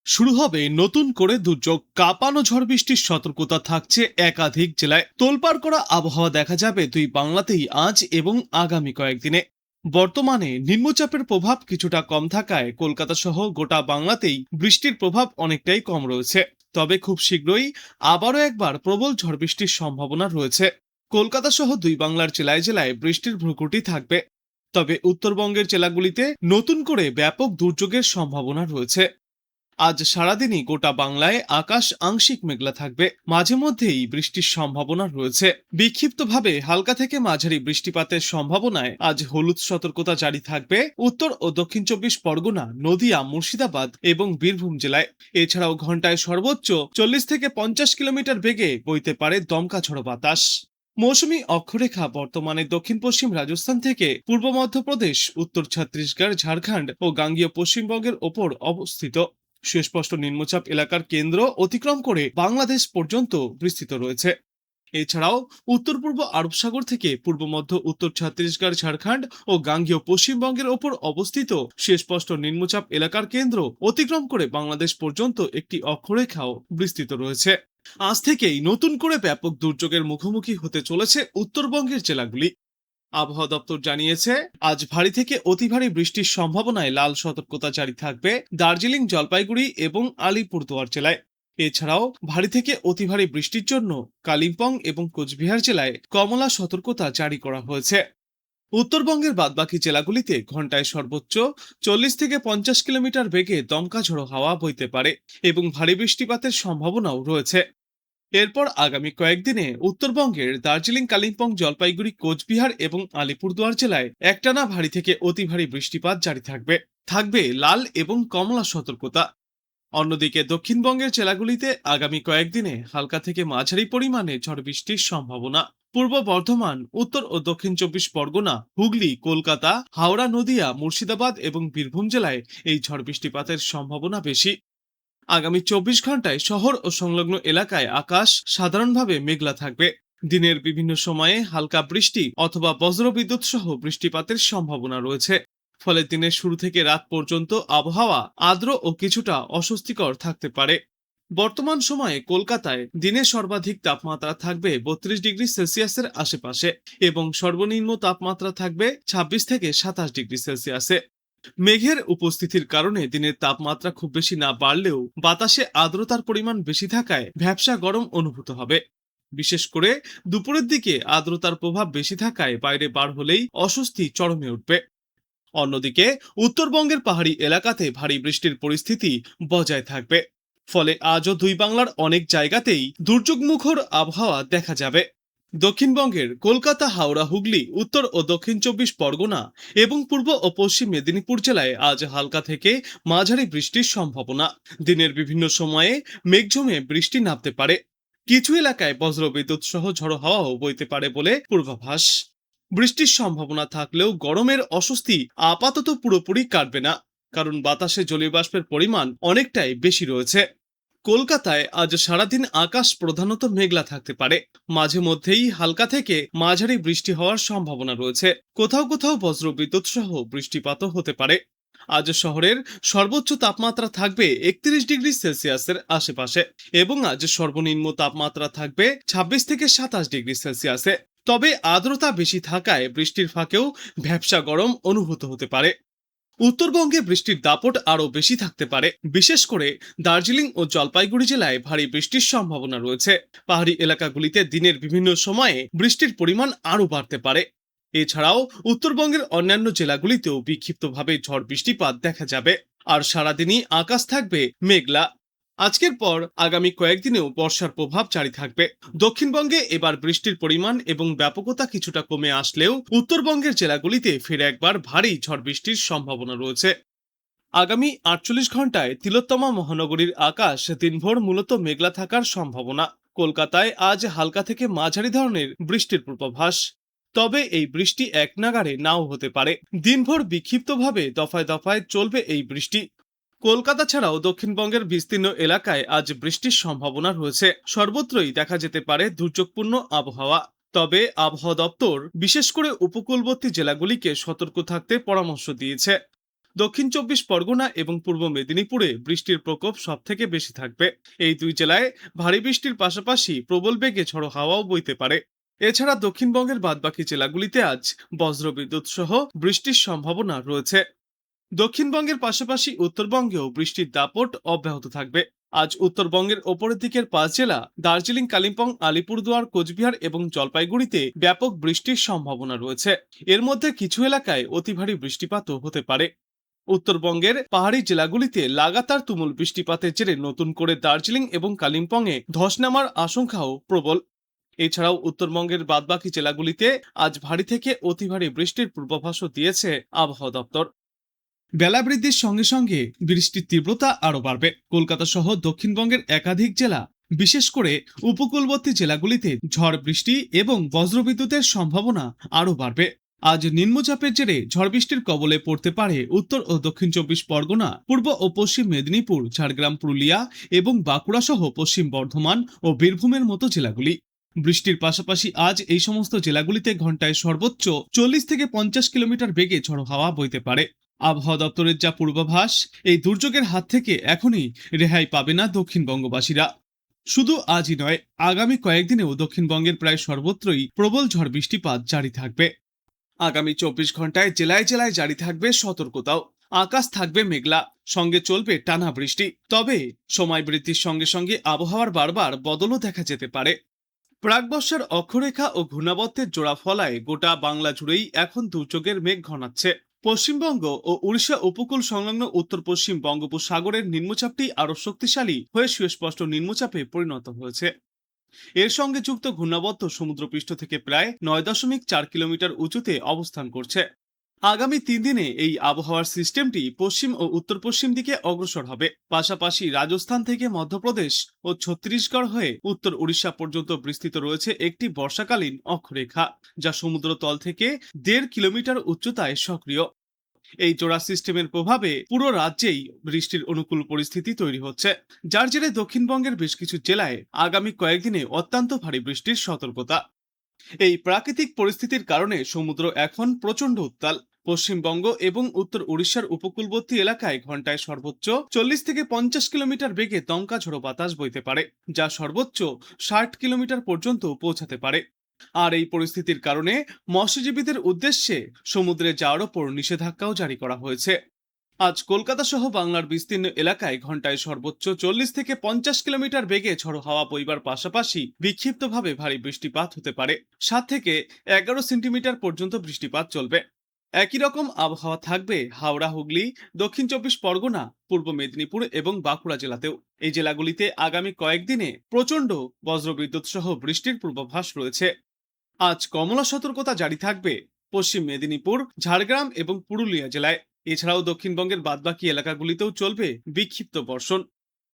শুরু হবে নতুন করে দুর্যোগ, কাঁপানো ঝড় বৃষ্টির সতর্কতা থাকছে একাধিক জেলায়। তোলপাড় করা আবহাওয়া দেখা যাবে দুই বাংলাতেই আজ এবং আগামী কয়েকদিনে। বর্তমানে নিম্নচাপের প্রভাব কিছুটা কম থাকায় কলকাতা সহ গোটা বাংলাতেই বৃষ্টির প্রভাব অনেকটাই কম রয়েছে। তবে খুব শীঘ্রই আবারও একবার প্রবল ঝড় বৃষ্টির সম্ভাবনা রয়েছে। কলকাতা সহ দুই বাংলার জেলায় জেলায় বৃষ্টির ভ্রুকুটি থাকবে। তবে উত্তরবঙ্গের জেলাগুলিতে নতুন করে ব্যাপক দুর্যোগের সম্ভাবনা রয়েছে। আজ সারাদিনই গোটা বাংলায় আকাশ আংশিক মেঘলা থাকবে, মাঝে মধ্যেই বৃষ্টির সম্ভাবনা রয়েছে। বিক্ষিপ্তভাবে হালকা থেকে মাঝারি বৃষ্টিপাতের সম্ভাবনায় আজ হলুদ সতর্কতা জারি থাকবে উত্তর ও দক্ষিণ 24 পরগনা, নদিয়া, মুর্শিদাবাদ এবং বীরভূম জেলায়। এছাড়াও ঘন্টায় সর্বোচ্চ 40 থেকে 50 কিলোমিটার বেগে বইতে পারে দমকা ঝড়ো বাতাস। মৌসুমী অক্ষরেখা বর্তমানে দক্ষিণ পশ্চিম রাজস্থান থেকে পূর্ব মধ্যপ্রদেশ, উত্তর ছত্তিশগড়, ঝাড়খণ্ড ও গাঙ্গীয় পশ্চিমবঙ্গের ওপর অবস্থিত। সুস্পষ্ট নিম্নচাপ এলাকার কেন্দ্র অতিক্রম করে বাংলাদেশ পর্যন্ত বিস্তৃত রয়েছে। এছাড়াও উত্তর পূর্ব আরব সাগর থেকে পূর্ব মধ্য উত্তর ছত্তিশগড়, ঝাড়খণ্ড ও গাঙ্গীয় পশ্চিমবঙ্গের ওপর অবস্থিত সুস্পষ্ট নিম্নচাপ এলাকার কেন্দ্র অতিক্রম করে বাংলাদেশ পর্যন্ত একটি অক্ষরেখাও বিস্তৃত রয়েছে। আজ থেকেই নতুন করে ব্যাপক দুর্যোগের মুখোমুখি হতে চলেছে উত্তরবঙ্গের জেলাগুলি। আবহাওয়া দপ্তর জানিয়েছে, আজ ভারী থেকে অতি ভারী বৃষ্টির সম্ভাবনায় লাল সতর্কতা জারি থাকবে দার্জিলিং, জলপাইগুড়ি এবং আলিপুরদুয়ার জেলায়। এছাড়াও ভারী থেকে অতি ভারী বৃষ্টির জন্য কালিম্পং এবং কোচবিহার জেলায় কমলা সতর্কতা জারি করা হয়েছে। উত্তরবঙ্গের বাদবাকি জেলাগুলিতে ঘন্টায় সর্বোচ্চ 40 থেকে 50 কিলোমিটার বেগে দমকা ঝোড়ো হাওয়া বইতে পারে এবং ভারী বৃষ্টিপাতের সম্ভাবনাও রয়েছে। এরপর আগামী কয়েকদিনে উত্তরবঙ্গের দার্জিলিং, কালিম্পং, জলপাইগুড়ি, কোচবিহার এবং আলিপুরদুয়ার জেলায় একটানা ভারী থেকে অতি ভারী বৃষ্টিপাত জারি থাকবে। থাকবে লাল এবং কমলা সতর্কতা। অন্যদিকে দক্ষিণবঙ্গের জেলাগুলিতে আগামী কয়েকদিনে হালকা থেকে মাঝারি পরিমাণে ঝড় বৃষ্টির সম্ভাবনা। পূর্ব বর্ধমান, উত্তর ও দক্ষিণ 24 পরগনা, হুগলি, কলকাতা, হাওড়া, নদিয়া, মুর্শিদাবাদ এবং বীরভূম জেলায় এই ঝড় বৃষ্টিপাতের সম্ভাবনা বেশি। আগামী 24 ঘন্টায় শহর ও সংলগ্ন এলাকায় আকাশ সাধারণভাবে মেঘলা থাকবে। দিনের বিভিন্ন সময়ে হালকা বৃষ্টি অথবা বজ্রবিদ্যুৎ সহ বৃষ্টিপাতের সম্ভাবনা রয়েছে। ফলে দিনের শুরু থেকে রাত পর্যন্ত আবহাওয়া আর্দ্র ও কিছুটা অস্বস্তিকর থাকতে পারে। বর্তমান সময়ে কলকাতায় দিনে সর্বাধিক তাপমাত্রা থাকবে 32 ডিগ্রি সেলসিয়াসের আশেপাশে এবং সর্বনিম্ন তাপমাত্রা থাকবে 26 থেকে 27 ডিগ্রি সেলসিয়াসে। মেঘের উপস্থিতির কারণে দিনের তাপমাত্রা খুব বেশি না বাড়লেও বাতাসে আর্দ্রতার পরিমাণ বেশি থাকায় ভ্যাপসা গরম অনুভূত হবে। বিশেষ করে দুপুরের দিকে আর্দ্রতার প্রভাব বেশি থাকায় বাইরে বার হলেই অস্বস্তি চরমে উঠবে। অন্যদিকে উত্তরবঙ্গের পাহাড়ি এলাকাতে ভারী বৃষ্টির পরিস্থিতি বজায় থাকবে। ফলে আজও দুই বাংলার অনেক জায়গাতেই দুর্যোগমুখর আবহাওয়া দেখা যাবে। দক্ষিণবঙ্গের কলকাতা, হাওড়া, হুগলি, উত্তর ও দক্ষিণ 24 পরগনা এবং পূর্ব ও পশ্চিম মেদিনীপুর জেলায় আজ হালকা থেকে মাঝারি বৃষ্টির সম্ভাবনা। দিনের বিভিন্ন সময়ে মেঘ জমে বৃষ্টি নামতে পারে। কিছু এলাকায় বজ্রবিদ্যুৎ সহ ঝড়ো হাওয়াও বইতে পারে বলে পূর্বাভাস। বৃষ্টির সম্ভাবনা থাকলেও গরমের অস্বস্তি আপাতত পুরোপুরি কাটবে না, কারণ বাতাসে জলীয় বাষ্পের পরিমাণ অনেকটাই বেশি রয়েছে। কলকাতায় আজ সারাদিন আকাশ প্রধানত মেঘলা থাকতে পারে। মাঝে মধ্যেই হালকা থেকে মাঝারি বৃষ্টি হওয়ার সম্ভাবনা রয়েছে। কোথাও কোথাও বজ্রবিদ্যুৎ সহ বৃষ্টিপাতও হতে পারে। আজ শহরের সর্বোচ্চ তাপমাত্রা থাকবে 31 ডিগ্রি সেলসিয়াসের আশেপাশে এবং আজ সর্বনিম্ন তাপমাত্রা থাকবে 26 থেকে 27 ডিগ্রি সেলসিয়াসে। তবে আর্দ্রতা বেশি থাকায় বৃষ্টির ফাঁকেও ভ্যাপসা গরম অনুভূত হতে পারে। উত্তরবঙ্গে বৃষ্টির দাপট আরও বেশি থাকতে পারে। বিশেষ করে দার্জিলিং ও জলপাইগুড়ি জেলায় ভারী বৃষ্টির সম্ভাবনা রয়েছে। পাহাড়ি এলাকাগুলিতে দিনের বিভিন্ন সময়ে বৃষ্টির পরিমাণ আরও বাড়তে পারে। এছাড়াও উত্তরবঙ্গের অন্যান্য জেলাগুলিতেও বিক্ষিপ্তভাবে ঝড় বৃষ্টিপাত দেখা যাবে। আর সারাদিনই আকাশ থাকবে মেঘলা। আজকের পর আগামী কয়েকদিনেও বর্ষার প্রভাব জারি থাকবে। দক্ষিণবঙ্গে এবার বৃষ্টির পরিমাণ এবং ব্যাপকতা কিছুটা কমে আসলেও উত্তরবঙ্গের জেলাগুলিতে ফিরে একবার ভারী ঝড় বৃষ্টির সম্ভাবনা রয়েছে। আগামী 48 ঘন্টায় তিলোত্তমা মহানগরীর আকাশ দিনভর মূলত মেঘলা থাকার সম্ভাবনা। কলকাতায় আজ হালকা থেকে মাঝারি ধরনের বৃষ্টির পূর্বাভাস। তবে এই বৃষ্টি এক নাগাড়ে নাও হতে পারে। দিনভর বিক্ষিপ্তভাবে দফায় দফায় চলবে এই বৃষ্টি। কলকাতা ছাড়াও দক্ষিণবঙ্গের বিস্তীর্ণ এলাকায় আজ বৃষ্টির সম্ভাবনা রয়েছে। সর্বত্রই দেখা যেতে পারে দুর্যোগপূর্ণ আবহাওয়া। তবে আবহাওয়া দপ্তর বিশেষ করে উপকূলবর্তী জেলাগুলিকে সতর্ক থাকতে পরামর্শ দিয়েছে। দক্ষিণ চব্বিশ পরগনা এবং পূর্ব মেদিনীপুরে বৃষ্টির প্রকোপ সবথেকে বেশি থাকবে। এই দুই জেলায় ভারী বৃষ্টির পাশাপাশি প্রবল বেগে ঝড়ো হাওয়াও বইতে পারে। এছাড়া দক্ষিণবঙ্গের বাদবাকি জেলাগুলিতে আজ বজ্রবিদ্যুৎ সহ বৃষ্টির সম্ভাবনা রয়েছে। দক্ষিণবঙ্গের পাশাপাশি উত্তরবঙ্গেও বৃষ্টির দাপট অব্যাহত থাকবে। আজ উত্তরবঙ্গের ওপরের দিকের 5 জেলা দার্জিলিং, কালিম্পং, আলিপুরদুয়ার, কোচবিহার এবং জলপাইগুড়িতে ব্যাপক বৃষ্টির সম্ভাবনা রয়েছে। এর মধ্যে কিছু এলাকায় অতি ভারী বৃষ্টিপাতও হতে পারে। উত্তরবঙ্গের পাহাড়ি জেলাগুলিতে লাগাতার তুমুল বৃষ্টিপাতের জেরে নতুন করে দার্জিলিং এবং কালিম্পংয়ে ধস নামার আশঙ্কাও প্রবল। এছাড়াও উত্তরবঙ্গের বাদবাকি জেলাগুলিতে আজ ভারী থেকে অতি ভারী বৃষ্টির পূর্বাভাসও দিয়েছে আবহাওয়া দপ্তর। বেলা বৃদ্ধির সঙ্গে সঙ্গে বৃষ্টির তীব্রতা আরও বাড়বে। কলকাতা সহ দক্ষিণবঙ্গের একাধিক জেলা, বিশেষ করে উপকূলবর্তী জেলাগুলিতে ঝড় বৃষ্টি এবং বজ্রবিদ্যুতের সম্ভাবনা আরও বাড়বে। আজ নিম্নচাপের জেরে ঝড় বৃষ্টির কবলে পড়তে পারে উত্তর ও দক্ষিণ চব্বিশ পরগনা, পূর্ব ও পশ্চিম মেদিনীপুর, ঝাড়গ্রাম, পুরুলিয়া এবং বাঁকুড়া সহ পশ্চিম বর্ধমান ও বীরভূমের মতো জেলাগুলি। বৃষ্টির পাশাপাশি আজ এই সমস্ত জেলাগুলিতে ঘন্টায় সর্বোচ্চ 40 থেকে 50 কিলোমিটার বেগে ঝড়ো হাওয়া বইতে পারে। আবহাওয়া দপ্তরের যা পূর্বাভাস, এই দুর্যোগের হাত থেকে এখনই রেহাই পাবে না দক্ষিণবঙ্গবাসীরা। শুধু আজই নয়, আগামী কয়েকদিনেও দক্ষিণবঙ্গের প্রায় সর্বত্রই প্রবল ঝড় বৃষ্টিপাত জারি থাকবে। আগামী 24 ঘন্টায় জেলায় জেলায় জারি থাকবে সতর্কতাও। আকাশ থাকবে মেঘলা, সঙ্গে চলবে টানা বৃষ্টি। তবে সময় বৃদ্ধির সঙ্গে সঙ্গে আবহাওয়ার বারবার বদলও দেখা যেতে পারে। প্রাকবর্ষার অক্ষরেখা ও ঘূর্ণাবর্তের জোড়া ফলায় গোটা বাংলা জুড়েই এখন দুর্যোগের মেঘ ঘনাচ্ছে। পশ্চিমবঙ্গ ও উড়িষ্যা উপকূল সংলগ্ন উত্তর পশ্চিম বঙ্গোপসাগরের নিম্নচাপটি আরও শক্তিশালী হয়ে সুস্পষ্ট নিম্নচাপে পরিণত হয়েছে। এর সঙ্গে যুক্ত ঘূর্ণাবর্ত সমুদ্রপৃষ্ঠ থেকে প্রায় 9.4 কিলোমিটার উঁচুতে অবস্থান করছে। আগামী 3 দিনে এই আবহাওয়ার সিস্টেমটি পশ্চিম ও উত্তর পশ্চিম দিকে অগ্রসর হবে। পাশাপাশি রাজস্থান থেকে মধ্যপ্রদেশ ও ছত্তিশগড় হয়ে উত্তর উড়িষ্যা পর্যন্ত বিস্তৃত রয়েছে একটি বর্ষাকালীন অক্ষরেখা, যা সমুদ্রতল থেকে 1.5 কিলোমিটার উচ্চতায় সক্রিয়। এই জোড়া সিস্টেমের প্রভাবে পুরো রাজ্যেই বৃষ্টির অনুকূল পরিস্থিতি তৈরি হচ্ছে, যার জেরে দক্ষিণবঙ্গের বেশ কিছু জেলায় আগামী কয়েকদিনে অত্যন্ত ভারী বৃষ্টির সতর্কতা। এই প্রাকৃতিক পরিস্থিতির কারণে সমুদ্র এখন প্রচন্ড উত্তাল। পশ্চিমবঙ্গ এবং উত্তর উড়িষ্যার উপকূলবর্তী এলাকায় ঘন্টায় সর্বোচ্চ 40 থেকে 50 কিলোমিটার বেগে দমকা ঝোড়ো বাতাস বইতে পারে, যা সর্বোচ্চ 60 কিলোমিটার পর্যন্ত পৌঁছাতে পারে। আর এই পরিস্থিতির কারণে মৎস্যজীবীদের উদ্দেশ্যে সমুদ্রে যাওয়ার ওপর নিষেধাজ্ঞাও জারি করা হয়েছে। আজ কলকাতা সহ বাংলার বিস্তীর্ণ এলাকায় ঘন্টায় সর্বোচ্চ 40 থেকে 50 কিলোমিটার বেগে ঝড়ো হাওয়া বইবার পাশাপাশি বিক্ষিপ্তভাবে ভারী বৃষ্টিপাত হতে পারে। 7 থেকে 11 সেন্টিমিটার পর্যন্ত বৃষ্টিপাত চলবে। একই রকম আবহাওয়া থাকবে হাওড়া, হুগলি, দক্ষিণ চব্বিশ পরগনা, পূর্ব মেদিনীপুর এবং বাঁকুড়া জেলাতেও। এই জেলাগুলিতে আগামী কয়েকদিনে প্রচন্ড বজ্রবিদ্যুৎ সহ বৃষ্টির পূর্বাভাস রয়েছে। আজ কমলা সতর্কতা জারি থাকবে পশ্চিম মেদিনীপুর, ঝাড়গ্রাম এবং পুরুলিয়া জেলায়। এছাড়াও দক্ষিণবঙ্গের বাদবাকি এলাকাগুলিতেও চলবে বিক্ষিপ্ত বর্ষণ।